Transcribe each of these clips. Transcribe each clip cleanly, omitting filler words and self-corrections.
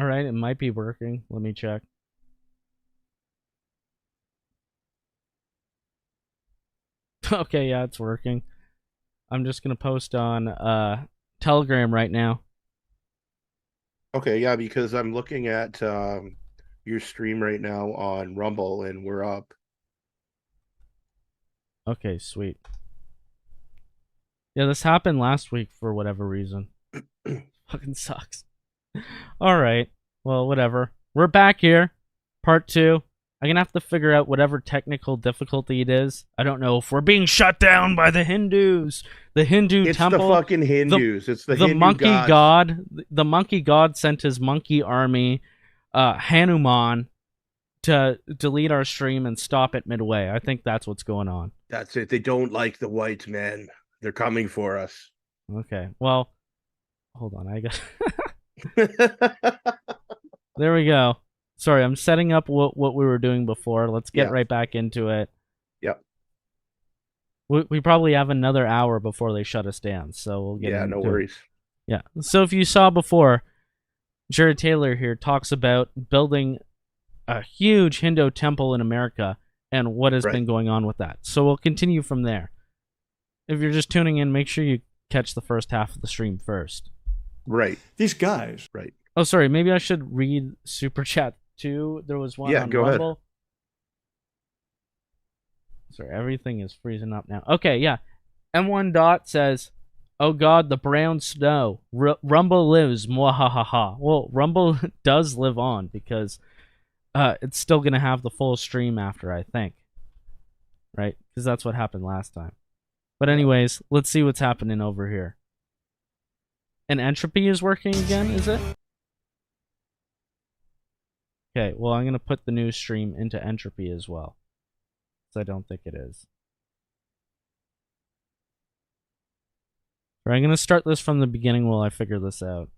All right, it might be working. Let me check. Okay, yeah, it's working. I'm just gonna post on Telegram right now. Okay, yeah, because I'm looking at your stream right now on Rumble and we're up. Okay, sweet. Yeah, this happened last week for whatever reason. Fucking sucks. All right. Well, whatever. We're back here. Part 2. I'm going to have to figure out whatever technical difficulty it is. I don't know if we're being shut down by the Hindus. The Hindu It's the temple. fucking Hindus. It's the The Hindu monkey gods. god. The monkey god sent his monkey army, Hanuman, to delete our stream and stop it midway. I think that's what's going on. That's it. They don't like the white men. They're coming for us. Okay. Well, hold on. I got... There we go. Sorry, I'm setting up what we were doing before. Let's get right back into it. Yep. We probably have another hour before they shut us down, so we'll get no worries. Yeah. So if you saw before, Jared Taylor here talks about building a huge Hindu temple in America and what has been going on with that. So we'll continue from there. If you're just tuning in, make sure you catch the first half of the stream first. Right. These guys. Right. Oh, sorry. Maybe I should read Super Chat too. There was one on go Rumble. ahead. Sorry, everything is freezing up now. Okay, yeah. M1 Dot says, "Oh God, the brown snow. Rumble lives. Mwahaha." Well, Rumble does live on because it's still gonna have the full stream after, I think. Right? Because that's what happened last time. But anyways, let's see what's happening over here. And entropy is working again, is it? Okay, well, I'm going to put the new stream into entropy as well. So I don't think it is. Right, I'm going to start this from the beginning while I figure this out.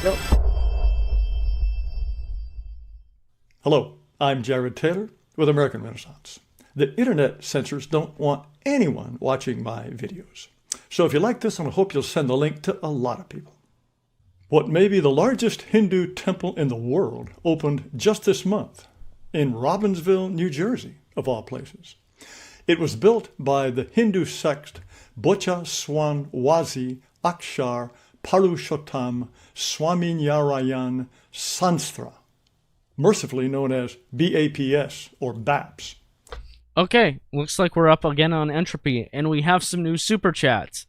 Yep. Hello, I'm Jared Taylor with American Renaissance. The internet censors don't want anyone watching my videos. So if you like this, I hope you'll send the link to a lot of people. What may be the largest Hindu temple in the world opened just this month in Robbinsville, New Jersey, of all places. It was built by the Hindu sect Bocha Swanwazi Akshar Parushottam Swaminarayan Sanstra, mercifully known as BAPS or BAPS. Okay, looks like we're up again on entropy, and we have some new super chats.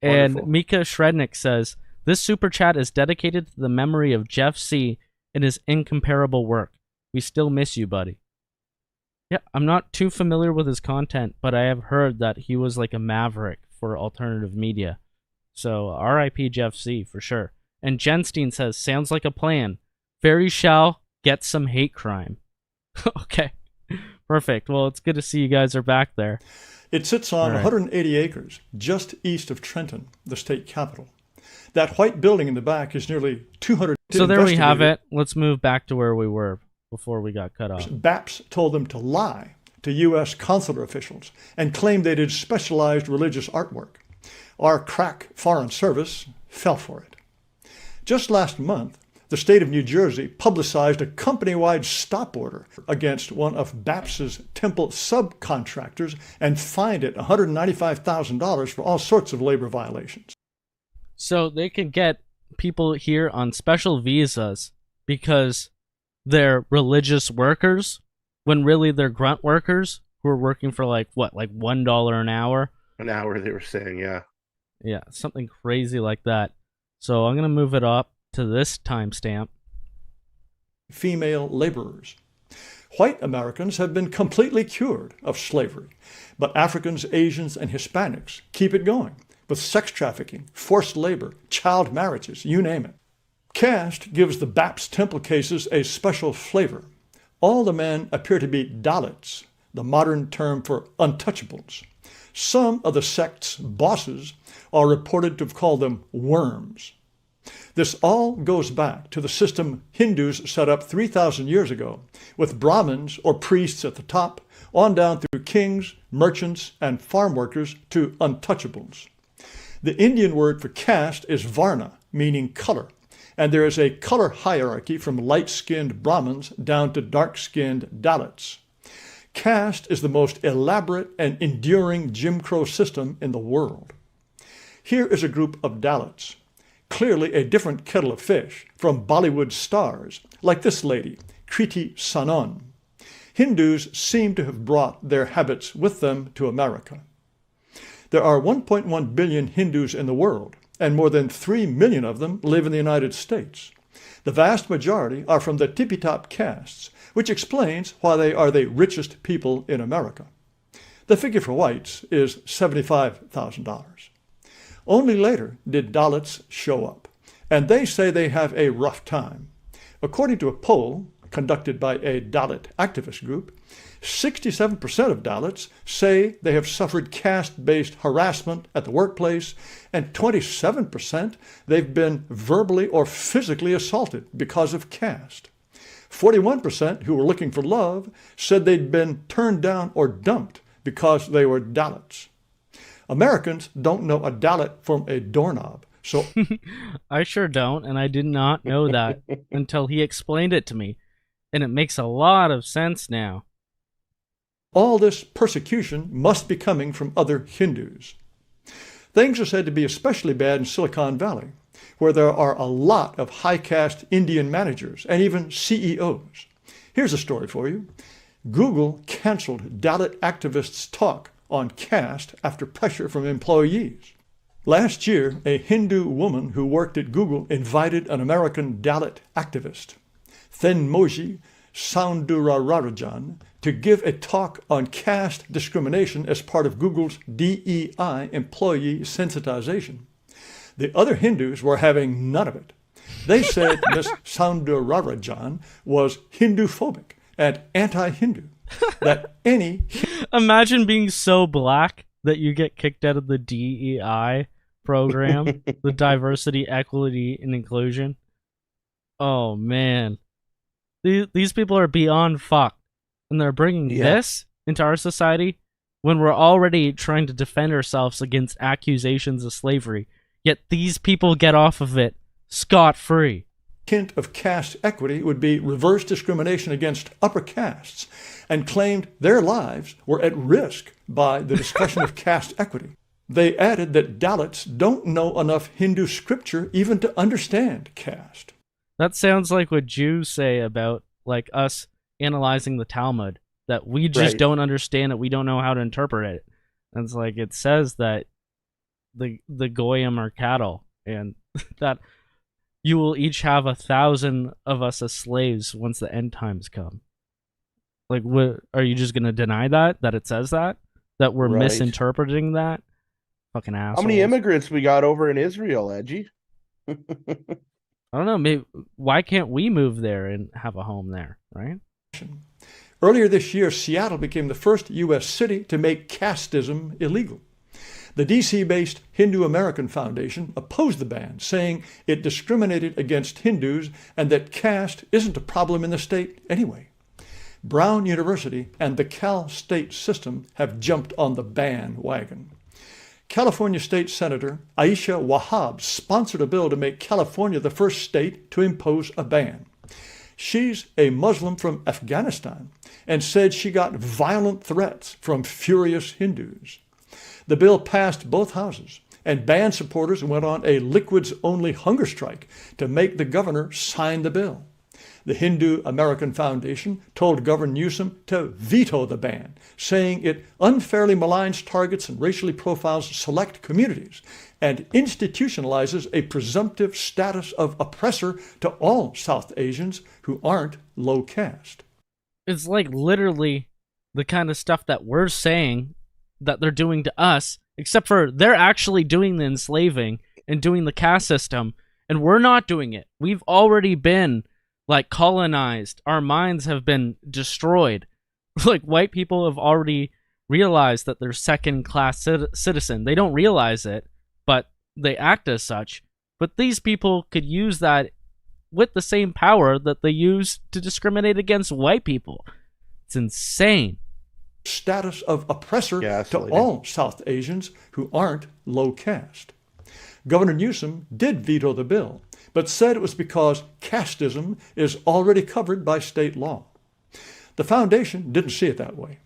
And Wonderful. Mika Shrednick says, "This super chat is dedicated to the memory of Jeff C. and his incomparable work. We still miss you, buddy." Yeah, I'm not too familiar with his content, but I have heard that he was like a maverick for alternative media. So R.I.P. Jeff C. for sure. And Jenstein says, "Sounds like a plan. Fairy shall get some hate crime." Okay, perfect. Well, it's good to see you guys are back there. It sits on 180 acres, just east of Trenton, the state capital. That white building in the back is nearly 200. So there we have it. Let's move back to where we were before we got cut off. BAPS told them to lie to U.S. consular officials and claimed they did specialized religious artwork. Our crack Foreign Service fell for it. Just last month, the state of New Jersey publicized a company-wide stop order against one of BAPS's temple subcontractors and fined it $195,000 for all sorts of labor violations. So they could get people here on special visas because they're religious workers, when really they're grunt workers who are working for like $1 an hour? An hour, they were saying, yeah. Yeah, something crazy like that. So I'm going to move it up to this timestamp. Female laborers. White Americans have been completely cured of slavery, but Africans, Asians, and Hispanics keep it going with sex trafficking, forced labor, child marriages, you name it. Caste gives the BAPS temple cases a special flavor. All the men appear to be Dalits, the modern term for untouchables. Some of the sect's bosses are reported to have called them worms. This all goes back to the system Hindus set up 3,000 years ago, with Brahmins or priests at the top, on down through kings, merchants, and farm workers to untouchables. The Indian word for caste is varna, meaning color, and there is a color hierarchy from light-skinned Brahmins down to dark-skinned Dalits. Caste is the most elaborate and enduring Jim Crow system in the world. Here is a group of Dalits, clearly a different kettle of fish from Bollywood stars, like this lady, Kriti Sanon. Hindus seem to have brought their habits with them to America. There are 1.1 billion Hindus in the world, and more than 3 million of them live in the United States. The vast majority are from the tippy-top castes, which explains why they are the richest people in America. The figure for whites is $75,000. Only later did Dalits show up, and they say they have a rough time. According to a poll conducted by a Dalit activist group, 67% of Dalits say they have suffered caste-based harassment at the workplace, and 27% they've been verbally or physically assaulted because of caste. 41% who were looking for love said they'd been turned down or dumped because they were Dalits. Americans don't know a Dalit from a doorknob, so I sure don't, and I did not know that until he explained it to me, and it makes a lot of sense now. All this persecution must be coming from other Hindus. Things are said to be especially bad in Silicon Valley, where there are a lot of high-caste Indian managers and even CEOs. Here's a story for you. Google canceled Dalit activists' talk on caste after pressure from employees. Last year, a Hindu woman who worked at Google invited an American Dalit activist, Thenmoji Soundararajan, to give a talk on caste discrimination as part of Google's DEI employee sensitization. The other Hindus were having none of it. They said Ms. Soundararajan was Hindu-phobic and anti-Hindu, that any... Imagine being so black that you get kicked out of the DEI program, the diversity, equity, and inclusion. Oh, man. These people are beyond fucked, and they're bringing this into our society when we're already trying to defend ourselves against accusations of slavery, yet these people get off of it scot-free. Hint of caste equity would be reverse discrimination against upper castes, and claimed their lives were at risk by the discussion of caste equity. They added that Dalits don't know enough Hindu scripture even to understand caste. That sounds like what Jews say about like us analyzing the Talmud, that we just don't understand it, we don't know how to interpret it. And it's like it says that the Goyim are cattle, and that you will each have 1,000 of us as slaves once the end times come. Like, what are you just gonna deny that it says that we're misinterpreting that? Fucking assholes. How many immigrants we got over in Israel, Edgy? I don't know. Maybe why can't we move there and have a home there, right? Earlier this year, Seattle became the first U.S. city to make casteism illegal. The D.C.-based Hindu American Foundation opposed the ban, saying it discriminated against Hindus and that caste isn't a problem in the state anyway. Brown University and the Cal State system have jumped on the bandwagon. California State Senator Aisha Wahab sponsored a bill to make California the first state to impose a ban. She's a Muslim from Afghanistan and said she got violent threats from furious Hindus. The bill passed both houses, and band supporters went on a liquids-only hunger strike to make the governor sign the bill. The Hindu American Foundation told Governor Newsom to veto the ban, saying it unfairly maligns, targets, and racially profiles select communities and institutionalizes a presumptive status of oppressor to all South Asians who aren't low caste. It's like literally the kind of stuff that we're saying that they're doing to us, except for they're actually doing the enslaving and doing the caste system, and we're not doing it. We've already been like colonized. Our minds have been destroyed. Like white people have already realized that they're second-class citizen. They don't realize it, but they act as such. But these people could use that with the same power that they use to discriminate against white people. It's insane. Status of oppressor to all South Asians who aren't low caste. Governor Newsom did veto the bill, but said it was because casteism is already covered by state law. The foundation didn't see it that way.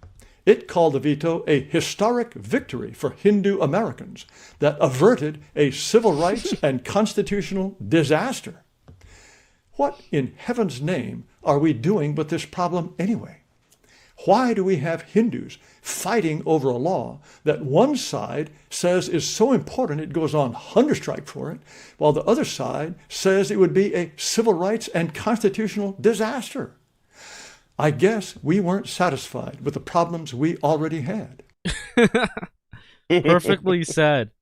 It called the veto a historic victory for Hindu Americans that averted a civil rights and constitutional disaster. What in heaven's name are we doing with this problem anyway? Why do we have Hindus fighting over a law that one side says is so important it goes on hunger strike for it, while the other side says it would be a civil rights and constitutional disaster? I guess we weren't satisfied with the problems we already had. Perfectly said.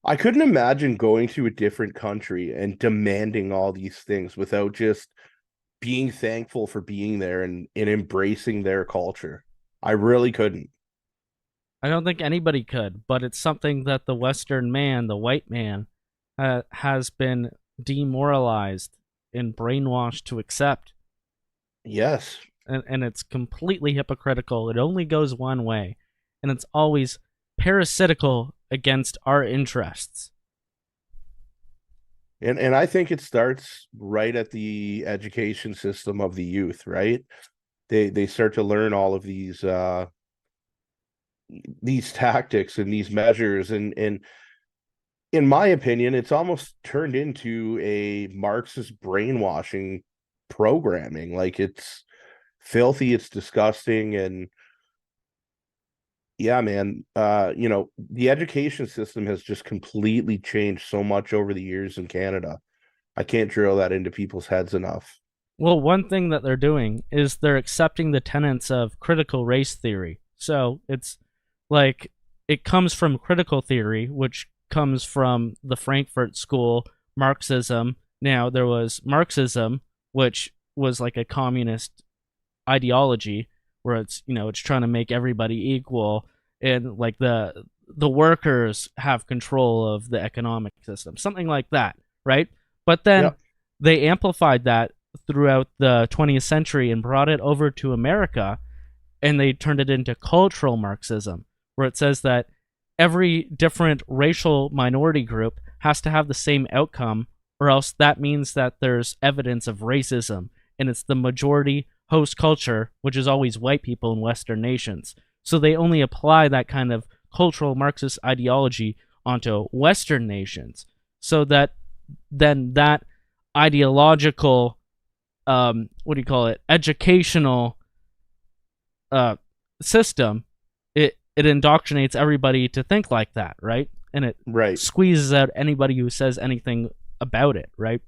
I couldn't imagine going to a different country and demanding all these things without just being thankful for being there and embracing their culture. I really couldn't. I don't think anybody could, but it's something that the Western man, the white man, has been demoralized and brainwashed to accept. Yes. And it's completely hypocritical. It only goes one way. And it's always parasitical against our interests. And I think it starts right at the education system of the youth, right? They start to learn all of these tactics and these measures, and in my opinion, it's almost turned into a Marxist brainwashing programming. Like, it's filthy, it's disgusting, and yeah, man, the education system has just completely changed so much over the years in Canada. I can't drill that into people's heads enough. Well, one thing that they're doing is they're accepting the tenets of critical race theory. So it's like it comes from critical theory, which comes from the Frankfurt School, Marxism. Now, there was Marxism, which was like a communist ideology where it's trying to make everybody equal, and like the workers have control of the economic system, something like that, right? But then they amplified that throughout the 20th century and brought it over to America, and they turned it into cultural Marxism, where it says that every different racial minority group has to have the same outcome, or else that means that there's evidence of racism, and it's the majority host culture, which is always white people in Western nations. So they only apply that kind of cultural Marxist ideology onto Western nations, so that then that ideological, educational system, it indoctrinates everybody to think like that, right? And it squeezes out anybody who says anything about it, right?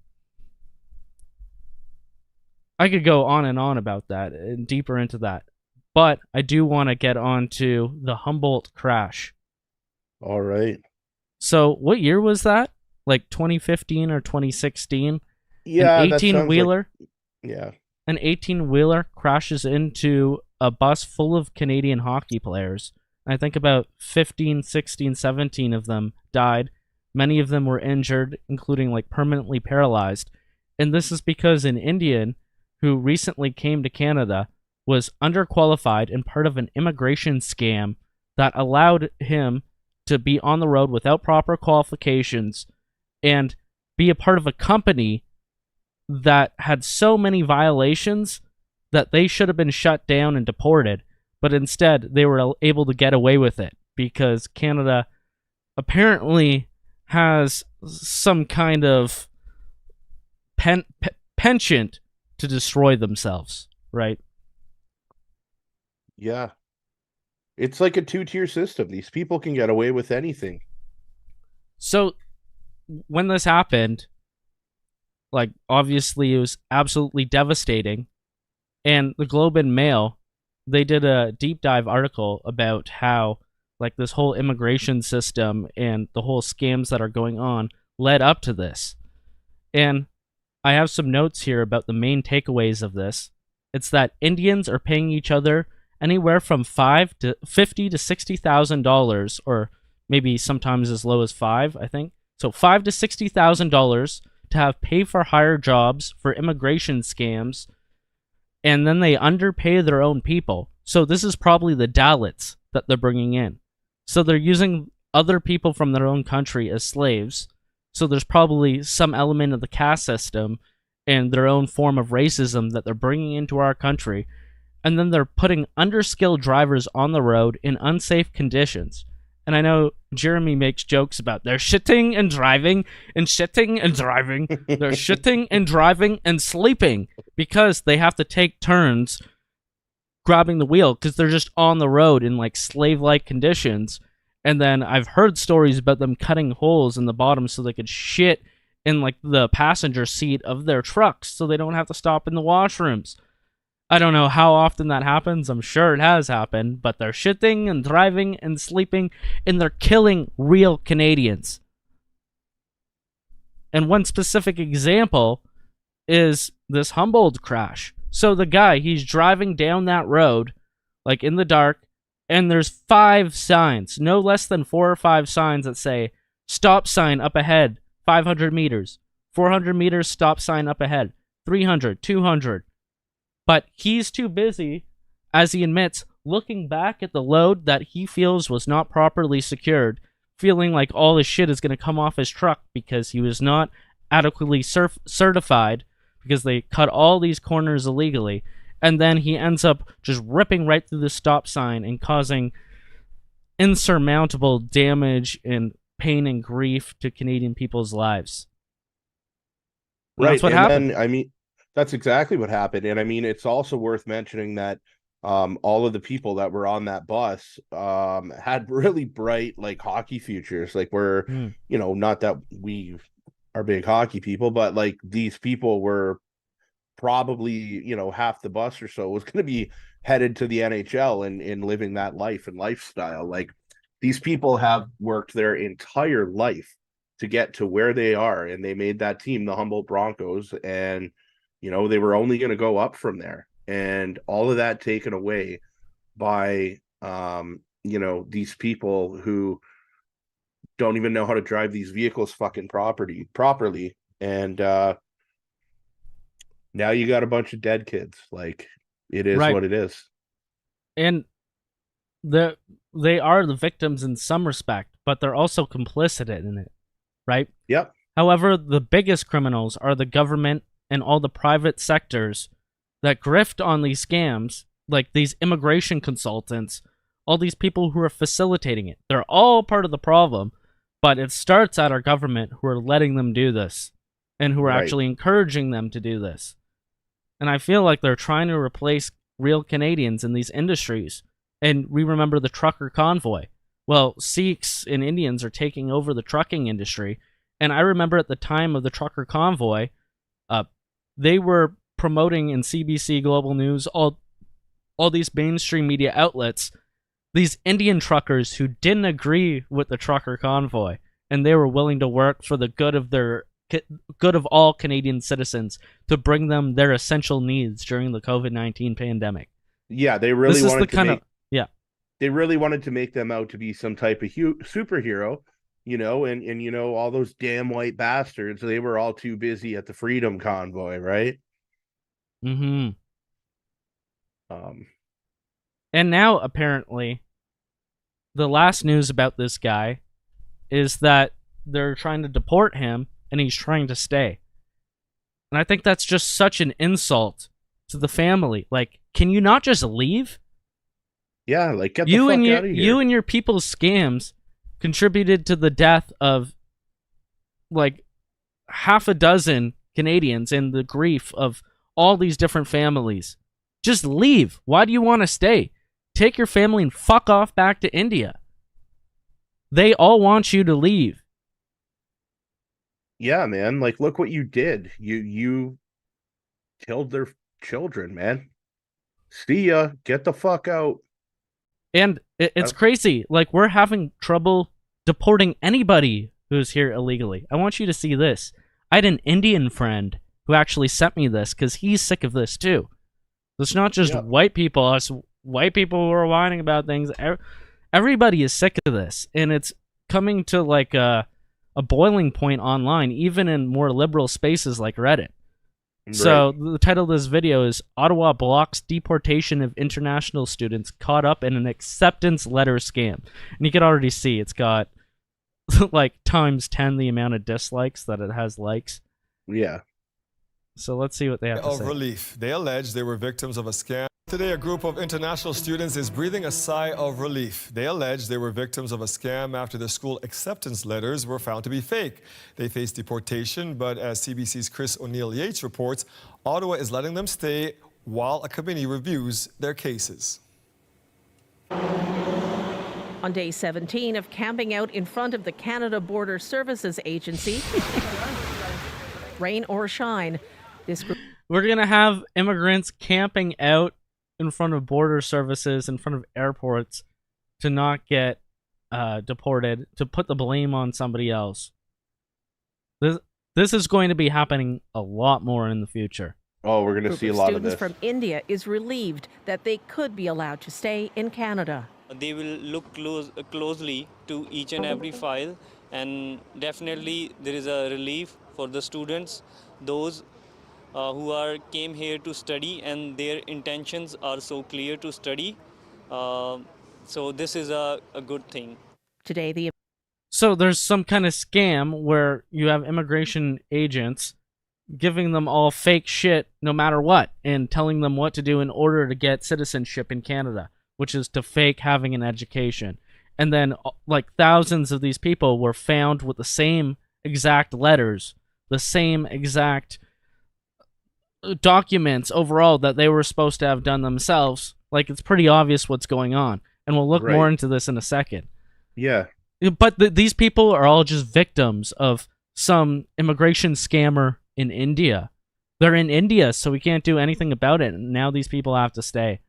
I could go on and on about that and deeper into that, but I do want to get on to the Humboldt crash. All right. So what year was that? Like 2015 or 2016? Yeah, an 18-wheeler. Yeah. An 18-wheeler crashes into a bus full of Canadian hockey players. I think about 15, 16, 17 of them died. Many of them were injured, including like permanently paralyzed. And this is because an Indian who recently came to Canada was underqualified and part of an immigration scam that allowed him to be on the road without proper qualifications and be a part of a company that had so many violations that they should have been shut down and deported, but instead they were able to get away with it because Canada apparently has some kind of penchant to destroy themselves, right? Yeah. It's like a two-tier system. These people can get away with anything. So when this happened, like, obviously it was absolutely devastating. And the Globe and Mail, they did a deep dive article about how, like, this whole immigration system and the whole scams that are going on led up to this. And I have some notes here about the main takeaways of this. It's that Indians are paying each other anywhere from $50,000 to $60,000, or maybe sometimes as low as $5,000, I think. So $5,000 to $60,000 to have pay-for-hire jobs for immigration scams, and then they underpay their own people. So this is probably the Dalits that they're bringing in. So they're using other people from their own country as slaves, So there's probably some element of the caste system and their own form of racism that they're bringing into our country. And then they're putting underskilled drivers on the road in unsafe conditions. And I know Jeremy makes jokes about they're shitting and driving and shitting and driving. They're shitting and driving and sleeping because they have to take turns grabbing the wheel because they're just on the road in like slave-like conditions. And then I've heard stories about them cutting holes in the bottom so they could shit in like the passenger seat of their trucks so they don't have to stop in the washrooms. I don't know how often that happens. I'm sure it has happened, but they're shitting and driving and sleeping, and they're killing real Canadians. And one specific example is this Humboldt crash. So the guy, he's driving down that road, like in the dark, and there's 5 signs, no less than 4 or 5 signs that say, stop sign up ahead, 500 meters, 400 meters, stop sign up ahead, 300, 200. But he's too busy, as he admits, looking back at the load that he feels was not properly secured, feeling like all his shit is going to come off his truck because he was not adequately certified, because they cut all these corners illegally, and then he ends up just ripping right through the stop sign and causing insurmountable damage and pain and grief to Canadian people's lives. And Right. that's what and happened. then, I mean, that's exactly what happened. And I mean, it's also worth mentioning that all of the people that were on that bus had really bright like hockey futures. Like we're, you know, not that we are big hockey people, but like these people were probably, you know, half the bus or so was going to be headed to the NHL and living that life and lifestyle. Like these people have worked their entire life to get to where they are, and they made that team, the Humboldt Broncos, and you know, they were only going to go up from there. And all of that taken away by, you know, these people who don't even know how to drive these vehicles fucking properly. And now you got a bunch of dead kids. Like, it is Right. what it is. And they are the victims in some respect, but they're also complicit in it, right? Yep. However, the biggest criminals are the government and all the private sectors that grift on these scams, like these immigration consultants, all these people who are facilitating it. They're all part of the problem, but it starts at our government who are letting them do this and who are Right. actually encouraging them to do this. And I feel like they're trying to replace real Canadians in these industries. And we remember the trucker convoy. Well, Sikhs and Indians are taking over the trucking industry. And I remember at the time of the trucker convoy, they were promoting in CBC Global News, all these mainstream media outlets, these Indian truckers who didn't agree with the trucker convoy, and they were willing to work for the good of all Canadian citizens to bring them their essential needs during the COVID-19 pandemic. Yeah, they really wanted to make, yeah. They really wanted to make them out to be some type of superhero, you know, and you know, all those damn white bastards, they were all too busy at the Freedom Convoy, right? Mm-hmm. And now, apparently, the last news about this guy is that they're trying to deport him, and he's trying to stay. And I think that's just such an insult to the family. Like, can you not just leave? Yeah, like, get the fuck out of here. You and your people's scams contributed to the death of like half a dozen Canadians and the grief of all these different families. Just leave. Why do you want to stay? Take your family and fuck off back to India. They all want you to leave. Yeah, man. Like, look what you did. You killed their children, man. See ya. Get the fuck out. And it's crazy. Like, we're having trouble deporting anybody who's here illegally. I want you to see this. I had an Indian friend who actually sent me this because he's sick of this too. It's not just white people. Us white people who are whining about things. Everybody is sick of this. And it's coming to like a boiling point online, even in more liberal spaces like Reddit. Right. So the title of this video is Ottawa blocks deportation of international students caught up in an acceptance letter scam. And you can already see it's got like times 10 the amount of dislikes that it has likes. Yeah. So let's see what they have to say. Relief. They allege they were victims of a scam. Today, a group of international students is breathing a sigh of relief. They allege they were victims of a scam after their school acceptance letters were found to be fake. They face deportation, but as CBC's Chris O'Neill Yates reports, Ottawa is letting them stay while a committee reviews their cases. On day 17 of camping out in front of the Canada Border Services Agency, rain or shine, this group... We're going to have immigrants camping out in front of border services, in front of airports, to not get deported, to put the blame on somebody else. This is going to be happening a lot more in the future. Oh, we're going to see a lot of this. Students from India is relieved that they could be allowed to stay in Canada. They will look closely to each and every file, and definitely there is a relief for the students, those who came here to study and their intentions are so clear to study. So this is a good thing. Today, So there's some kind of scam where you have immigration agents giving them all fake shit no matter what and telling them what to do in order to get citizenship in Canada, which is to fake having an education. And then like thousands of these people were found with the same exact letters, the same exact documents overall that they were supposed to have done themselves. Like, it's pretty obvious what's going on. And we'll look more into this in a second. Yeah. But these people are all just victims of some immigration scammer in India. They're in India, so we can't do anything about it. And now these people have to stay.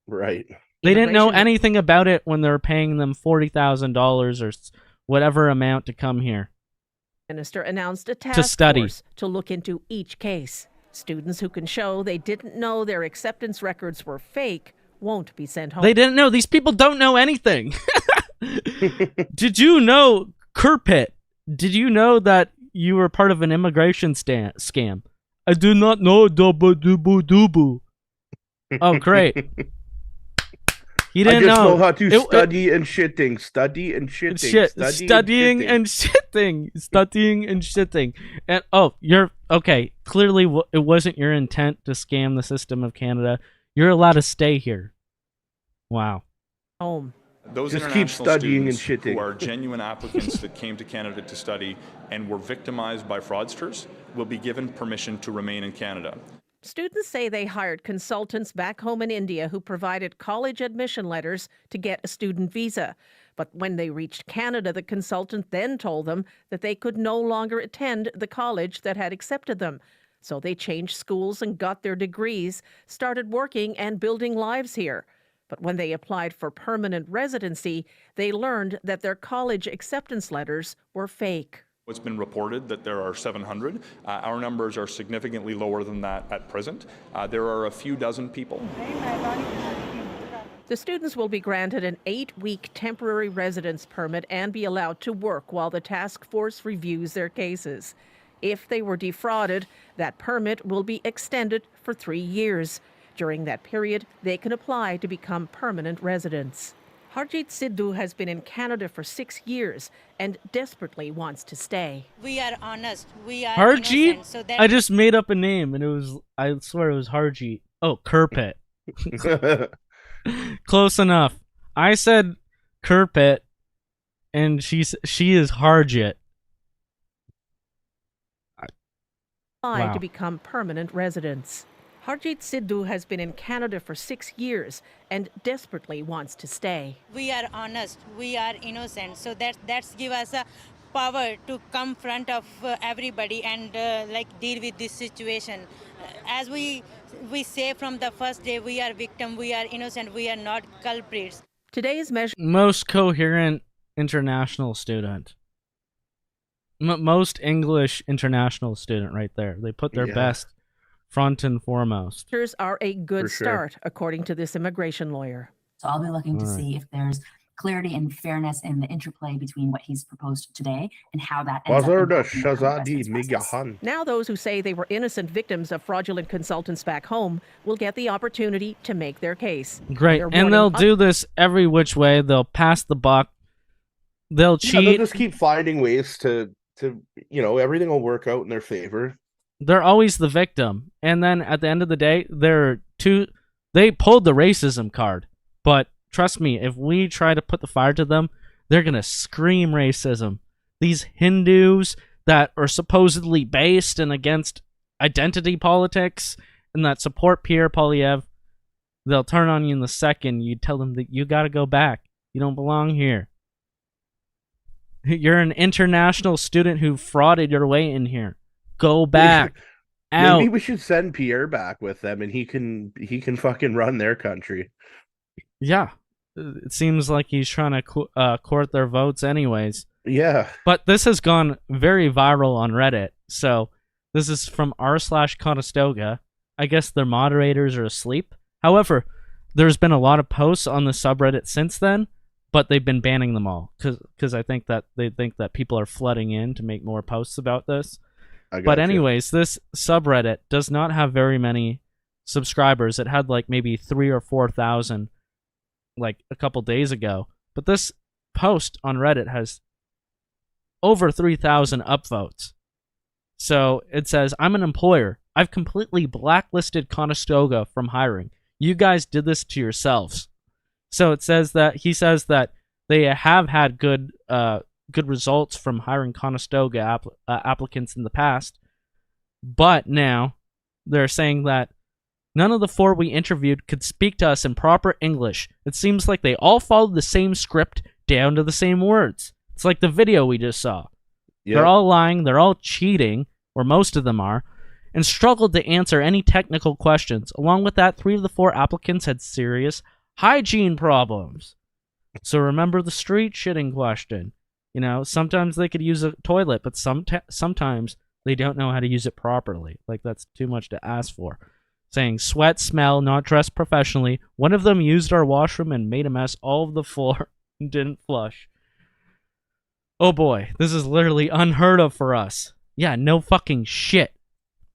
Right. They didn't know anything about it when they were paying them $40,000 or whatever amount to come here. Minister announced a task force to look into each case. Students who can show they didn't know their acceptance records were fake won't be sent home. They didn't know. These people don't know anything. Did you know, Kerpit, did you know that you were part of an immigration scam? I do not know, dubu. Oh, great. He didn't I just know how to study and shitting. Study and shitting. Studying and shitting. And oh, you're okay. Clearly, it wasn't your intent to scam the system of Canada. You're allowed to stay here. Wow. Home. Those just keep studying and shitting. Who are genuine applicants that came to Canada to study and were victimized by fraudsters will be given permission to remain in Canada. Students say they hired consultants back home in India who provided college admission letters to get a student visa. But when they reached Canada, the consultant then told them that they could no longer attend the college that had accepted them. So they changed schools and got their degrees, started working and building lives here. But when they applied for permanent residency, they learned that their college acceptance letters were fake. It's been reported that there are 700. Our numbers are significantly lower than that at present. There are a few dozen people. The students will be granted an 8-week temporary residence permit and be allowed to work while the task force reviews their cases. If they were defrauded, that permit will be extended for 3 years. During that period, they can apply to become permanent residents. Harjit Sidhu has been in Canada for 6 years and desperately wants to stay. We are honest. We are Harjit? innocent, so that I just made up a name and I swear it was Harjit. Oh, Kerpit. Close enough. I said Kerpit and she is Harjit. Apply to become permanent residents. Harjit Sidhu has been in Canada for 6 years and desperately wants to stay. we are honest. We are innocent. So that's give us a power to come front of everybody and deal with this situation. As we say from the first day, we are victim. We are innocent. We are not culprits. Today's measure. Most coherent international student. Most English international student right there. They put their best front and foremost. Measures are a good For sure. start, according to this immigration lawyer. So I'll be looking to see if there's clarity and fairness in the interplay between what he's proposed today and how that ends up impacting the criminal justice process. Now those who say they were innocent victims of fraudulent consultants back home will get the opportunity to make their case. Great. They're And they'll warning do this every which way. They'll pass the buck. they'll cheat. They'll just keep finding ways to everything will work out in their favor. They're always the victim, and then at the end of the day, they pulled the racism card. But trust me, if we try to put the fire to them, they're gonna scream racism. These Hindus that are supposedly based and against identity politics and that support Pierre Poilievre, they'll turn on you in the second you tell them that you gotta go back. You don't belong here. You're an international student who frauded your way in here. Go back. Out. Maybe we should send Pierre back with them, and he can fucking run their country. Yeah, it seems like he's trying to court their votes, anyways. Yeah. But this has gone very viral on Reddit. So this is from r/Conestoga. I guess their moderators are asleep. However, there's been a lot of posts on the subreddit since then, but they've been banning them all because I think that they think that people are flooding in to make more posts about this. But anyways, this subreddit does not have very many subscribers. It had like maybe 3,000 or 4,000 like a couple days ago. But this post on Reddit has over 3,000 upvotes. So it says, I'm an employer. I've completely blacklisted Conestoga from hiring. You guys did this to yourselves. So it says that he says that they have had good results from hiring Conestoga applicants in the past, but now they're saying that none of the 4 we interviewed could speak to us in proper English. It seems like they all followed the same script down to the same words. It's like the video we just saw. Yep. They're all lying, they're all cheating, or most of them are, and struggled to answer any technical questions. Along with that, 3 of the 4 applicants had serious hygiene problems. So remember the street shitting question. You know, sometimes they could use a toilet, but sometimes they don't know how to use it properly. Like, that's too much to ask for. Saying, sweat, smell, not dressed professionally. One of them used our washroom and made a mess all of the floor and didn't flush. Oh boy, this is literally unheard of for us. Yeah, no fucking shit.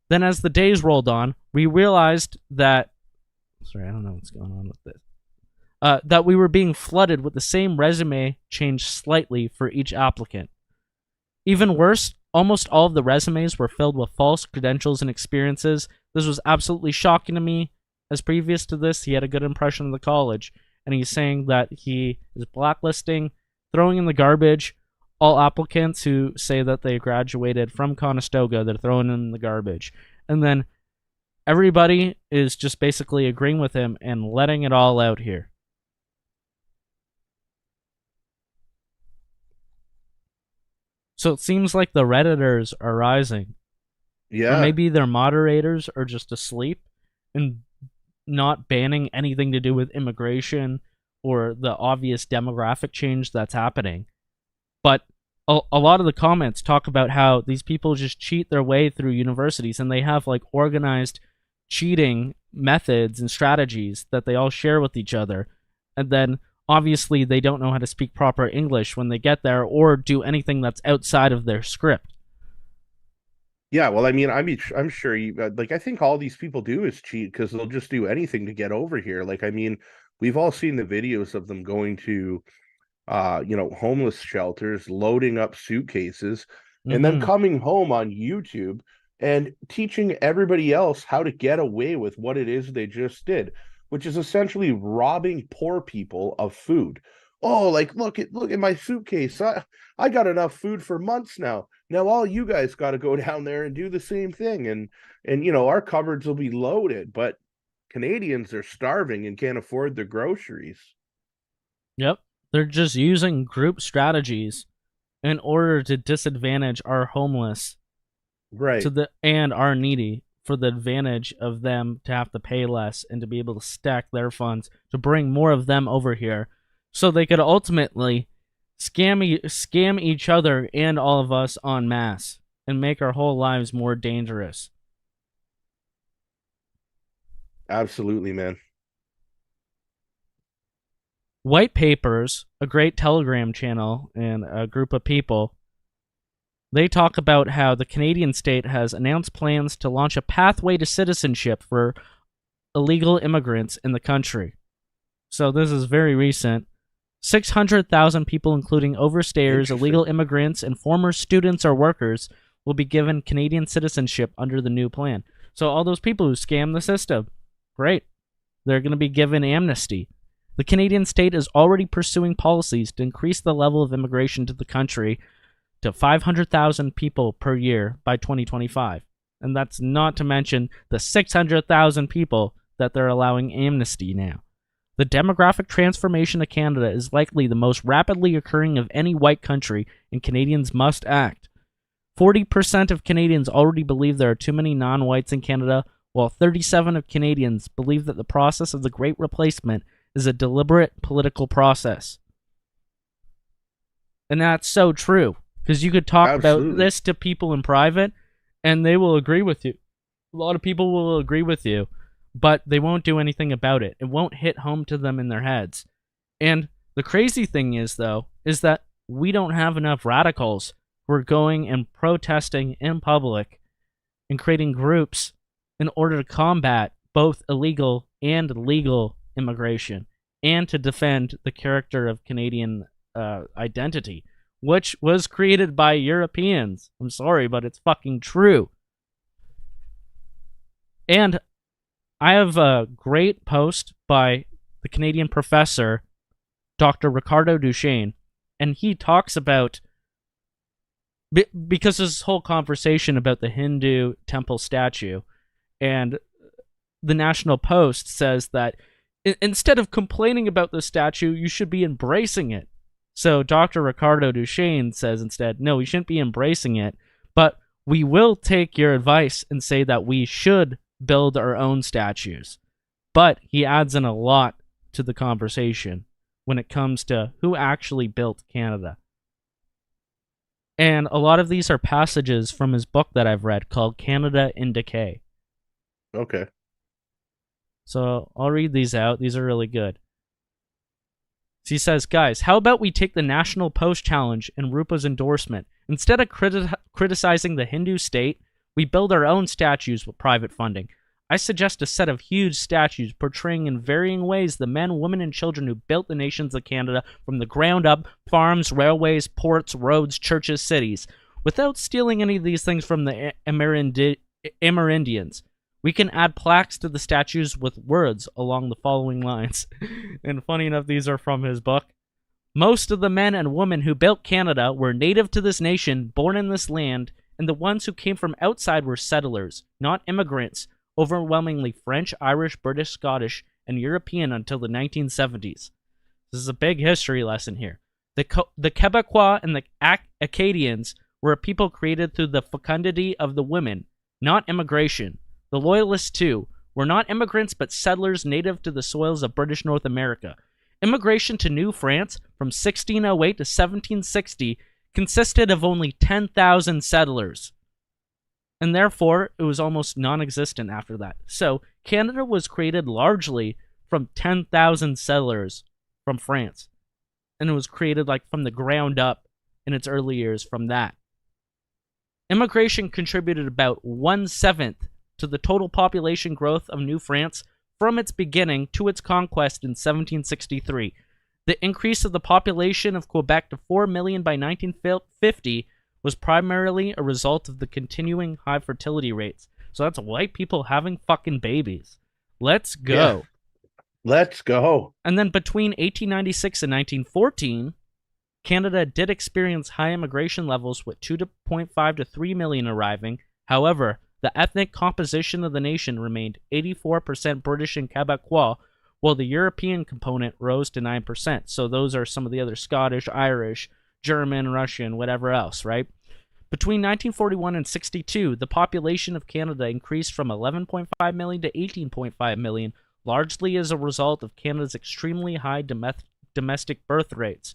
Then as the days rolled on, we realized that... Sorry, I don't know what's going on with this. That we were being flooded with the same resume changed slightly for each applicant. Even worse, almost all of the resumes were filled with false credentials and experiences. This was absolutely shocking to me, as previous to this, he had a good impression of the college, and he's saying that he is blacklisting, throwing in the garbage, all applicants who say that they graduated from Conestoga, they're throwing in the garbage. And then everybody is just basically agreeing with him and letting it all out here. So it seems like the Redditors are rising. Yeah. Or maybe their moderators are just asleep and not banning anything to do with immigration or the obvious demographic change that's happening. But a lot of the comments talk about how these people just cheat their way through universities, and they have like organized cheating methods and strategies that they all share with each other. And then obviously they don't know how to speak proper English when they get there or do anything that's outside of their script. Yeah, well, I mean, I'm sure I think all these people do is cheat because they'll just do anything to get over here. Like, I mean, we've all seen the videos of them going to, homeless shelters, loading up suitcases, and then coming home on YouTube and teaching everybody else how to get away with what it is they just did, which is essentially robbing poor people of food. Oh, like, look at my suitcase. I got enough food for months now. Now all you guys got to go down there and do the same thing. And our cupboards will be loaded, but Canadians are starving and can't afford their groceries. Yep. They're just using group strategies in order to disadvantage our homeless. Right. And our needy for the advantage of them to have to pay less and to be able to stack their funds to bring more of them over here so they could ultimately scam each other and all of us en masse and make our whole lives more dangerous. Absolutely, man. White Papers, a great Telegram channel and a group of people, they talk about how the Canadian state has announced plans to launch a pathway to citizenship for illegal immigrants in the country. So this is very recent. 600,000 people, including overstayers, illegal immigrants, and former students or workers, will be given Canadian citizenship under the new plan. So all those people who scam the system, great. They're going to be given amnesty. The Canadian state is already pursuing policies to increase the level of immigration to the country to 500,000 people per year by 2025. And that's not to mention the 600,000 people that they're allowing amnesty now. The demographic transformation of Canada is likely the most rapidly occurring of any white country, and Canadians must act. 40% of Canadians already believe there are too many non-whites in Canada, while 37% of Canadians believe that the process of the Great Replacement is a deliberate political process. And that's so true, because you could talk about this to people in private, and they will agree with you. A lot of people will agree with you, but they won't do anything about it. It won't hit home to them in their heads. And the crazy thing is, though, is that we don't have enough radicals who are going and protesting in public and creating groups in order to combat both illegal and legal immigration and to defend the character of Canadian identity, which was created by Europeans. I'm sorry, but it's fucking true. And I have a great post by the Canadian professor, Dr. Ricardo Duchesne, and he talks about, because there's this whole conversation about the Hindu temple statue, and the National Post says that instead of complaining about the statue, you should be embracing it. So Dr. Ricardo Duchesne says instead, no, we shouldn't be embracing it, but we will take your advice and say that we should build our own statues. But he adds in a lot to the conversation when it comes to who actually built Canada. And a lot of these are passages from his book that I've read called Canada in Decay. Okay. So I'll read these out. These are really good. So he says, guys, how about we take the National Post challenge and Rupa's endorsement? Instead of criticizing the Hindu state, we build our own statues with private funding. I suggest a set of huge statues portraying in varying ways the men, women, and children who built the nations of Canada from the ground up, farms, railways, ports, roads, churches, cities, without stealing any of these things from the Amerindians. We can add plaques to the statues with words along the following lines. And funny enough, these are from his book. Most of the men and women who built Canada were native to this nation, born in this land, and the ones who came from outside were settlers, not immigrants, overwhelmingly French, Irish, British, Scottish, and European until the 1970s. This is a big history lesson here. The Quebecois and the Acadians were a people created through the fecundity of the women, not immigration. The Loyalists, too, were not immigrants but settlers native to the soils of British North America. Immigration to New France from 1608 to 1760 consisted of only 10,000 settlers, and therefore it was almost non-existent after that. So Canada was created largely from 10,000 settlers from France, and it was created like from the ground up in its early years from that. Immigration contributed about 1/7 to the total population growth of New France from its beginning to its conquest in 1763. The increase of the population of Quebec to 4 million by 1950 was primarily a result of the continuing high fertility rates. So that's white people having fucking babies. Let's go. Yeah. Let's go. And then between 1896 and 1914, Canada did experience high immigration levels with 2.5 to 3 million arriving. However, the ethnic composition of the nation remained 84% British and Quebecois, while the European component rose to 9%. So those are some of the other Scottish, Irish, German, Russian, whatever else, right? Between 1941 and 62, the population of Canada increased from 11.5 million to 18.5 million, largely as a result of Canada's extremely high domestic birth rates.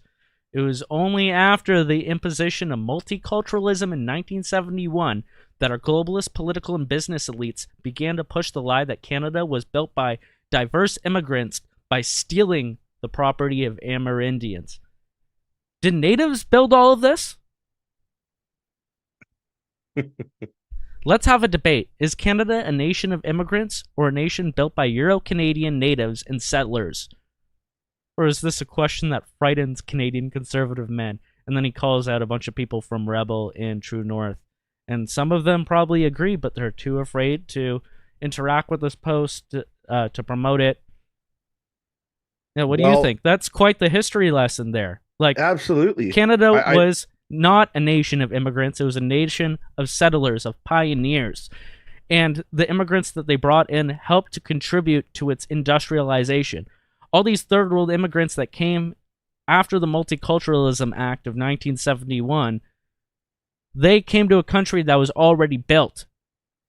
It was only after the imposition of multiculturalism in 1971 that our globalist political and business elites began to push the lie that Canada was built by diverse immigrants by stealing the property of Amerindians. Did natives build all of this? Let's have a debate. Is Canada a nation of immigrants or a nation built by Euro-Canadian natives and settlers? Or is this a question that frightens Canadian conservative men? And then he calls out a bunch of people from Rebel and True North. And some of them probably agree, but they're too afraid to interact with this post to promote it. Yeah, what do you think? That's quite the history lesson there. Like, absolutely. Canada was not a nation of immigrants. It was a nation of settlers, of pioneers. And the immigrants that they brought in helped to contribute to its industrialization. All these third world immigrants that came after the Multiculturalism Act of 1971, they came to a country that was already built.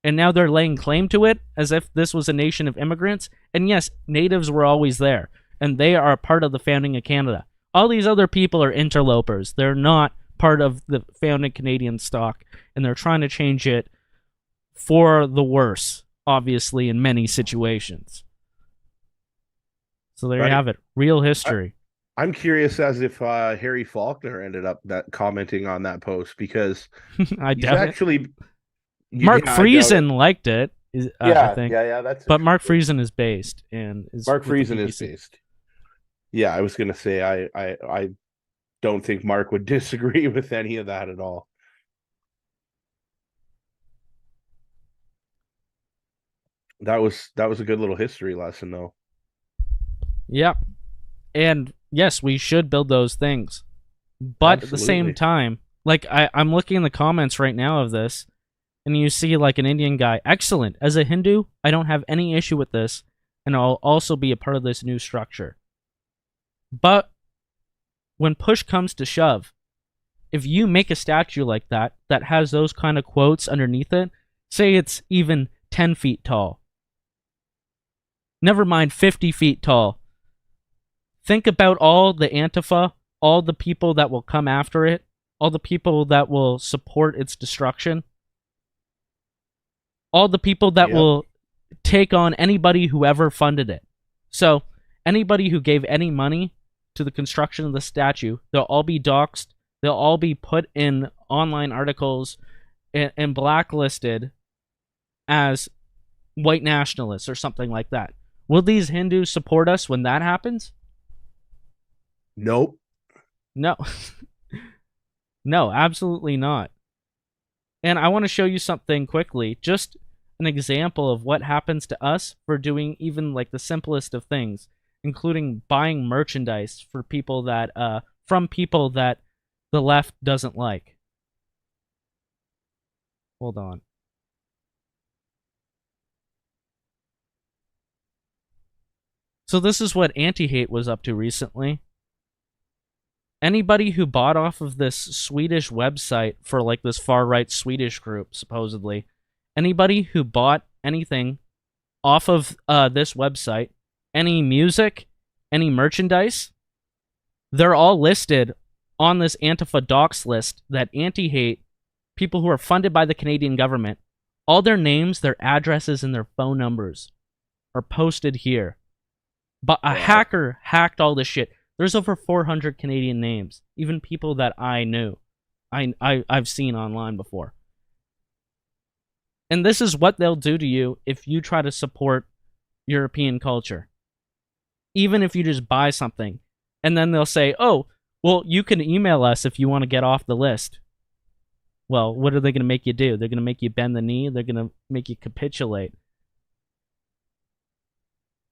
And now they're laying claim to it as if this was a nation of immigrants. And yes, natives were always there. And they are a part of the founding of Canada. All these other people are interlopers. They're not part of the founding Canadian stock. And they're trying to change it for the worse, obviously, in many situations. So there you have it. Real history. I'm curious as if Harry Faulkner ended up commenting on that post, because I doubt actually Mark Friesen liked it. I think. That's. But Mark Friesen is based, and Mark Friesen is based. Yeah, I was gonna say I don't think Mark would disagree with any of that at all. That was a good little history lesson, though. Yep. And yes, we should build those things. But At the same time, like I'm looking in the comments right now of this, and you see like an Indian guy, excellent. As a Hindu, I don't have any issue with this, and I'll also be a part of this new structure. But when push comes to shove, if you make a statue like that has those kind of quotes underneath it, say it's even 10 feet tall, never mind 50 feet tall, think about all the Antifa, all the people that will come after it, all the people that will support its destruction, all the people that will take on anybody who ever funded it. So anybody who gave any money to the construction of the statue, they'll all be doxxed, they'll all be put in online articles and blacklisted as white nationalists or something like that. Will these Hindus support us when that happens? Nope. No. No, absolutely not. And I want to show you something quickly. Just an example of what happens to us for doing even like the simplest of things, including buying merchandise for people that from people that the left doesn't like. Hold on. So this is what Anti-Hate was up to recently. Anybody who bought off of this Swedish website for like this far-right Swedish group, supposedly, anybody who bought anything off of this website, any music, any merchandise, they're all listed on this Antifa docs list that Anti-Hate, people who are funded by the Canadian government, all their names, their addresses, and their phone numbers are posted here. But a hacker hacked all this shit. There's over 400 Canadian names, even people that I knew, I've seen online before. And this is what they'll do to you if you try to support European culture. Even if you just buy something. And then they'll say, oh, well, you can email us if you want to get off the list. Well, what are they going to make you do? They're going to make you bend the knee. They're going to make you capitulate.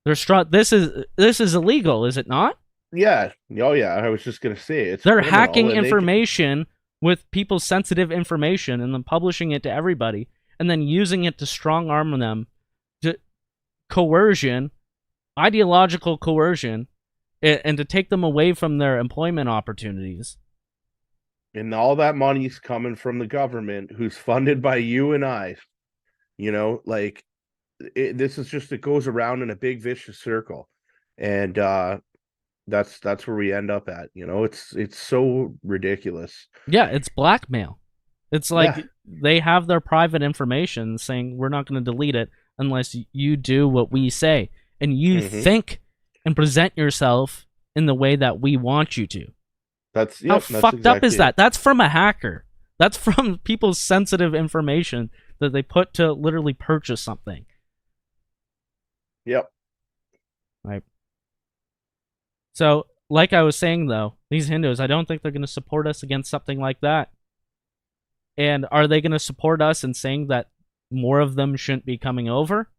This is illegal, is it not? Yeah. Oh, yeah. I was just going to say it's they're hacking information with people's sensitive information and then publishing it to everybody and then using it to strong arm them to coercion, ideological coercion, and to take them away from their employment opportunities. And all that money's coming from the government who's funded by you and I. You know, like this is just, it goes around in a big vicious circle. And, that's where we end up at, you know. It's so ridiculous. Yeah, it's blackmail. It's like they have their private information saying we're not going to delete it unless you do what we say, and you think and present yourself in the way that we want you to. How fucked up is that? That's from a hacker. That's from people's sensitive information that they put to literally purchase something. Yep. Right. So, like I was saying, though, these Hindus, I don't think they're going to support us against something like that. And are they going to support us in saying that more of them shouldn't be coming over?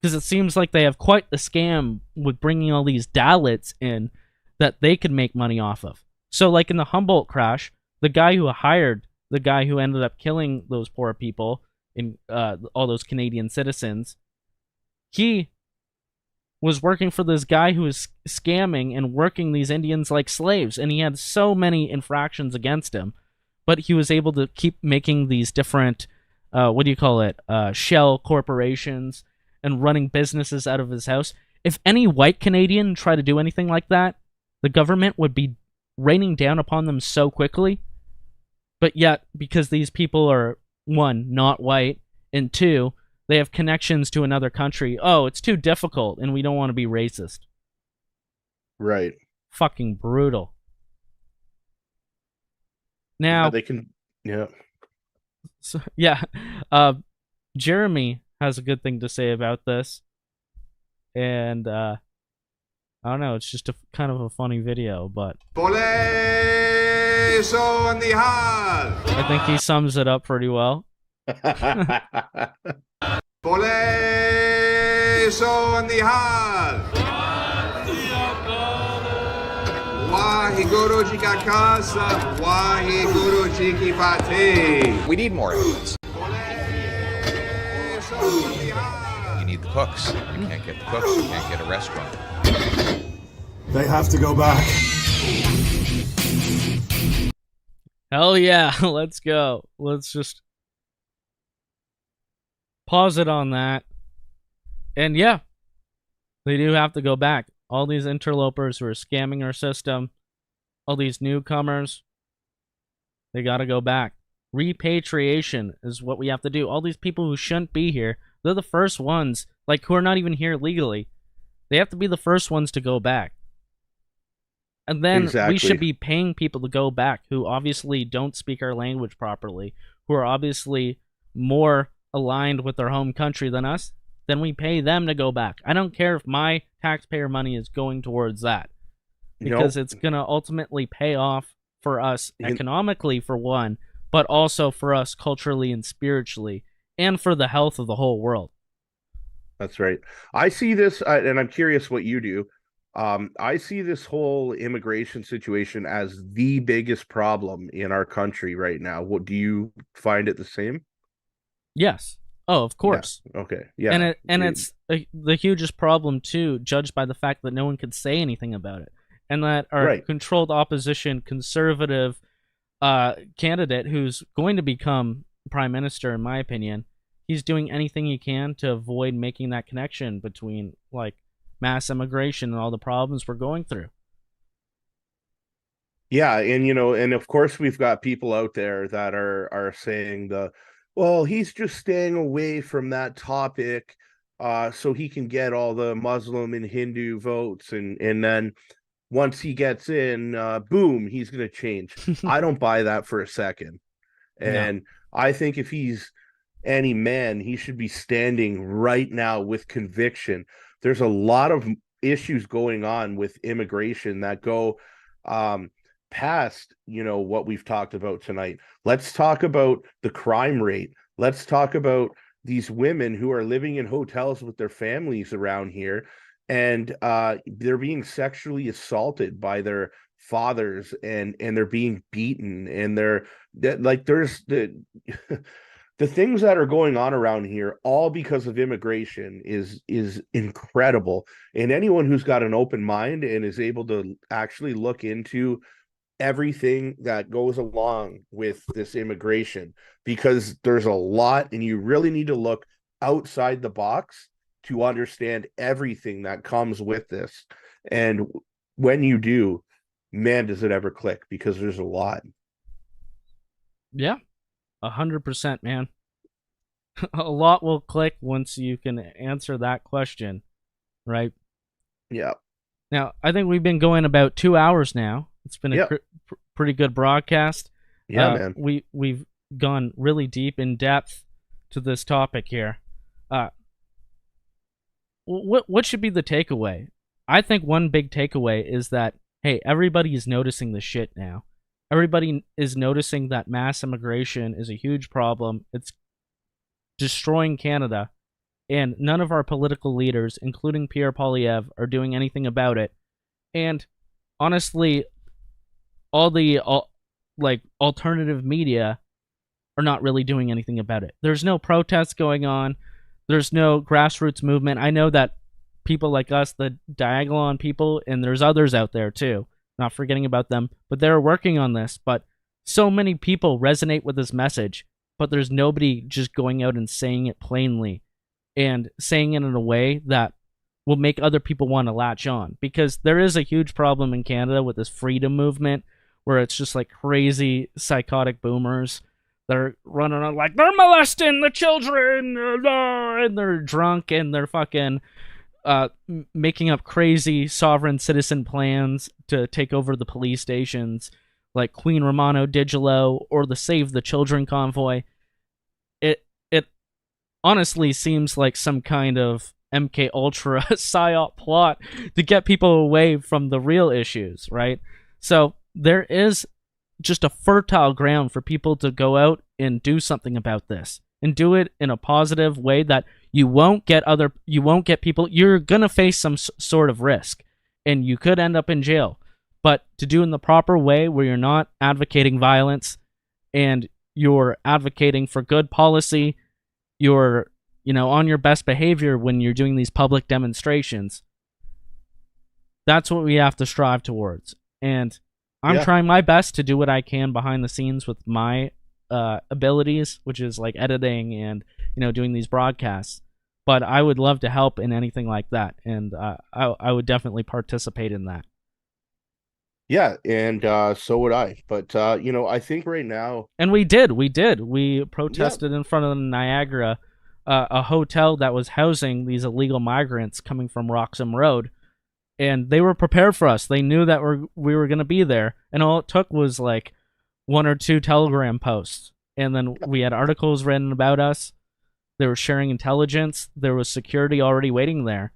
Because it seems like they have quite the scam with bringing all these Dalits in that they could make money off of. So, like in the Humboldt crash, the guy who hired the guy who ended up killing those poor people, in all those Canadian citizens, he was working for this guy who was scamming and working these Indians like slaves, and he had so many infractions against him, but he was able to keep making these different, shell corporations and running businesses out of his house. If any white Canadian tried to do anything like that, the government would be raining down upon them so quickly. But yet, because these people are, one, not white, and two, they have connections to another country, oh, it's too difficult, and we don't want to be racist. Right. Fucking brutal. Now... Yeah, they can... Yeah. So, Jeremy has a good thing to say about this. And, I don't know, it's just kind of a funny video, but... I think he sums it up pretty well. We need more evidence. You need the cooks. You can't get the cooks. You can't get a restaurant. They have to go back. Hell yeah, let's go. Let's just pause it on that. And yeah, they do have to go back. All these interlopers who are scamming our system, all these newcomers, they gotta go back. Repatriation is what we have to do. All these people who shouldn't be here, they're the first ones, like, who are not even here legally. They have to be the first ones to go back. And then we should be paying people to go back who obviously don't speak our language properly, who are obviously more aligned with their home country than us. Then we pay them to go back. I don't care if my taxpayer money is going towards that, because it's going to ultimately pay off for us economically, for one, but also for us culturally and spiritually, and for the health of the whole world. That's right. I see this, and I'm curious what you do. I see this whole immigration situation as the biggest problem in our country right now. What do you find it the same? Yes. Oh, of course. Yeah. Okay. Yeah. And it's the hugest problem too, judged by the fact that no one could say anything about it, and that our controlled opposition, conservative candidate who's going to become prime minister, in my opinion, he's doing anything he can to avoid making that connection between, like, mass immigration and all the problems we're going through. Yeah, and and of course we've got people out there that are saying well, he's just staying away from that topic so he can get all the Muslim and Hindu votes, and then once he gets in, boom, he's going to change. I don't buy that for a second. And I think if he's any man, he should be standing right now with conviction. There's a lot of issues going on with immigration that go past, what we've talked about tonight. Let's talk about the crime rate. Let's talk about these women who are living in hotels with their families around here, and they're being sexually assaulted by their fathers, and they're being beaten, and there's the things that are going on around here, all because of immigration, is incredible. And anyone who's got an open mind and is able to actually look into everything that goes along with this immigration, because there's a lot, and you really need to look outside the box to understand everything that comes with this. And when you do, man, does it ever click, because there's a lot. Yeah. 100%, man. A lot will click once you can answer that question, right? Yeah. Now, I think we've been going about 2 hours now. It's been a pretty good broadcast. Yeah, man. We've gone really deep in depth to this topic here. What should be the takeaway? I think one big takeaway is that, hey, everybody is noticing the shit now. Everybody is noticing that mass immigration is a huge problem. It's destroying Canada, and none of our political leaders, including Pierre Poilievre, are doing anything about it. And honestly, all the alternative media are not really doing anything about it. There's no protests going on. There's no grassroots movement. I know that people like us, the Diagolon people, and there's others out there too, not forgetting about them, but they're working on this. But so many people resonate with this message, but there's nobody just going out and saying it plainly and saying it in a way that will make other people want to latch on. Because there is a huge problem in Canada with this freedom movement where it's just like crazy psychotic boomers. They're running on like, they're molesting the children, and they're drunk, and they're fucking making up crazy sovereign citizen plans to take over the police stations, like Queen Romano Digilo or the Save the Children convoy. It honestly seems like some kind of MK Ultra psyop plot to get people away from the real issues, right? So there is just a fertile ground for people to go out and do something about this, and do it in a positive way that you won't get people. You're gonna face some sort of risk, and you could end up in jail. But to do it in the proper way, where you're not advocating violence, and you're advocating for good policy, you're on your best behavior when you're doing these public demonstrations. That's what we have to strive towards, and I'm trying my best to do what I can behind the scenes with my abilities, which is like editing and doing these broadcasts. But I would love to help in anything like that, and I would definitely participate in that. Yeah, and so would I. But I think right now, and we protested in front of the Niagara, a hotel that was housing these illegal migrants coming from Roxham Road. And they were prepared for us. They knew that we were going to be there. And all it took was like 1 or 2 Telegram posts. And then we had articles written about us. They were sharing intelligence. There was security already waiting there.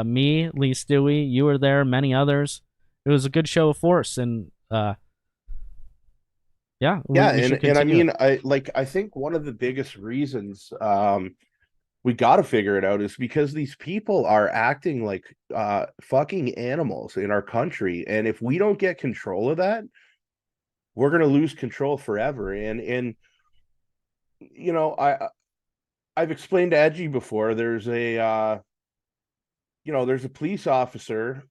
Me, Lee Stewie, you were there, many others. It was a good show of force. And I mean, I think one of the biggest reasons we got to figure it out is because these people are acting like fucking animals in our country. And if we don't get control of that, we're going to lose control forever. And I've explained to Edgy before, there's a police officer,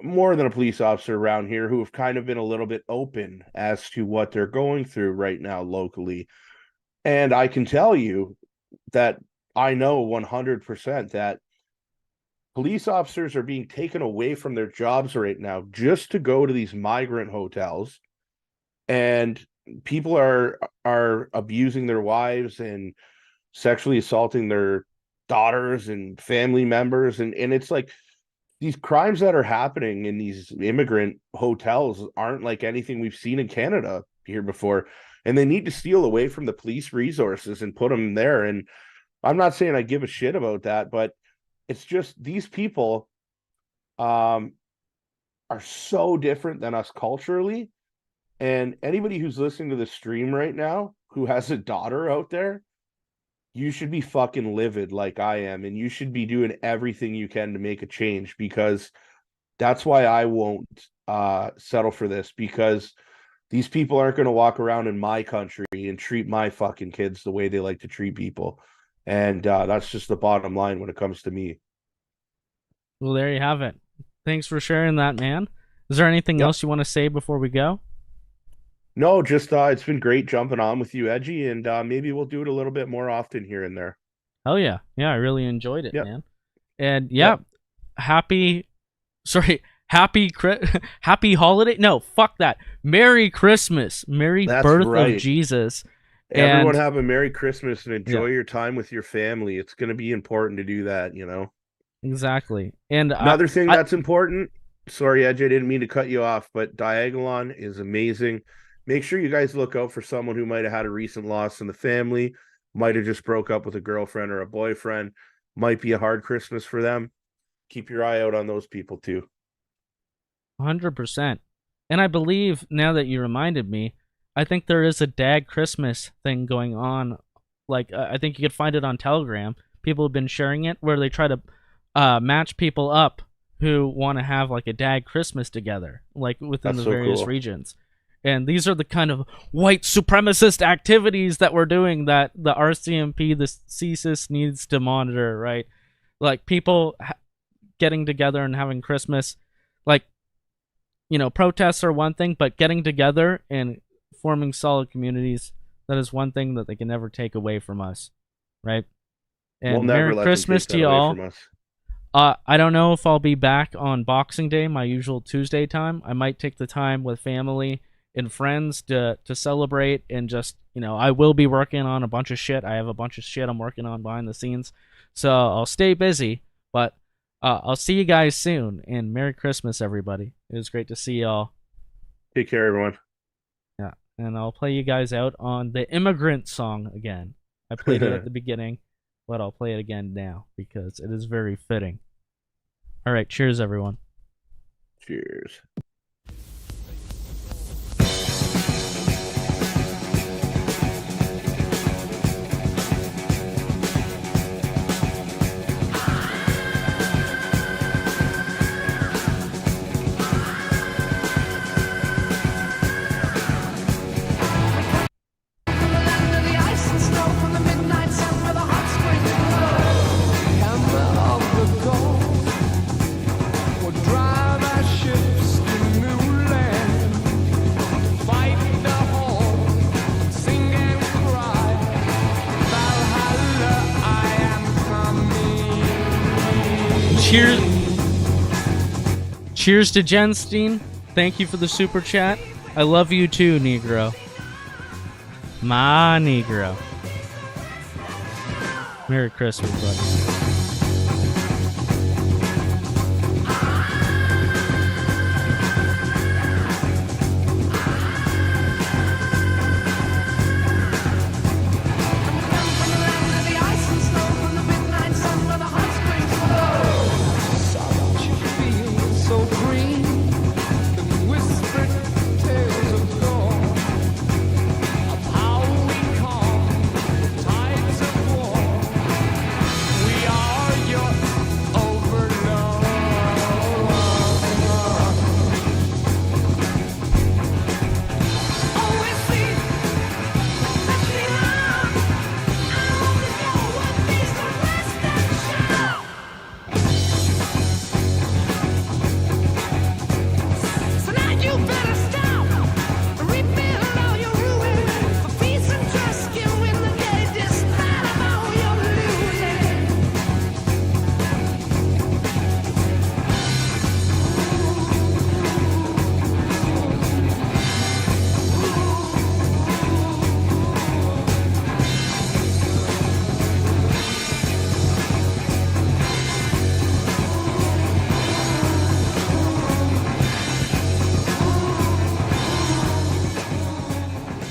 more than a police officer around here, who have kind of been a little bit open as to what they're going through right now locally. And I can tell you that I know 100% that police officers are being taken away from their jobs right now just to go to these migrant hotels, and people are abusing their wives and sexually assaulting their daughters and family members, and it's like these crimes that are happening in these immigrant hotels aren't like anything we've seen in Canada here before, and they need to steal away from the police resources and put them there. And I'm not saying I give a shit about that, but it's just these people are so different than us culturally. And anybody who's listening to the stream right now who has a daughter out there, you should be fucking livid like I am, and you should be doing everything you can to make a change, because that's why I won't settle for this, because these people aren't going to walk around in my country and treat my fucking kids the way they like to treat people. And that's just the bottom line when it comes to me. Well, there you have it. Thanks for sharing that, man. Is there anything else you want to say before we go? No, just it's been great jumping on with you, Edgy, and maybe we'll do it a little bit more often here and there. Hell yeah. Yeah, I really enjoyed it, man. And happy holiday. No, fuck that. Merry Christmas. Merry birth of Jesus. Everyone have a Merry Christmas and enjoy your time with your family. It's going to be important to do that, Exactly. And another thing that's important, sorry, Edge, I didn't mean to cut you off, but Diagolon is amazing. Make sure you guys look out for someone who might have had a recent loss in the family, might have just broke up with a girlfriend or a boyfriend, might be a hard Christmas for them. keep your eye out on those people too. 100%. And I believe, now that you reminded me, I think there is a Dag Christmas thing going on. Like, I think you could find it on Telegram. People have been sharing it, where they try to match people up who want to have like a Dag Christmas together, like within the various regions. And these are the kind of white supremacist activities that we're doing that the RCMP, the CSIS, needs to monitor, right? Like people getting together and having Christmas. Like, you know, protests are one thing, but getting together and forming solid communities, that is one thing that they can never take away from us, right? And we'll never Merry Christmas to y'all. I don't know if I'll be back on Boxing Day, my usual Tuesday time. I might take the time with family and friends to celebrate, and just, you know, I will be working on a bunch of shit. I have a bunch of shit I'm working on behind the scenes, so I'll stay busy, but I'll see you guys soon, and Merry Christmas, everybody. It was great to see y'all. Take care, everyone. Yeah, and I'll play you guys out on the Immigrants song again. I played it at the beginning, but I'll play it again now because it is very fitting. All right, cheers, everyone. Cheers. Cheers to Jenstein. Thank you for the super chat. I love you too, Negro. My Negro. Merry Christmas, buddy.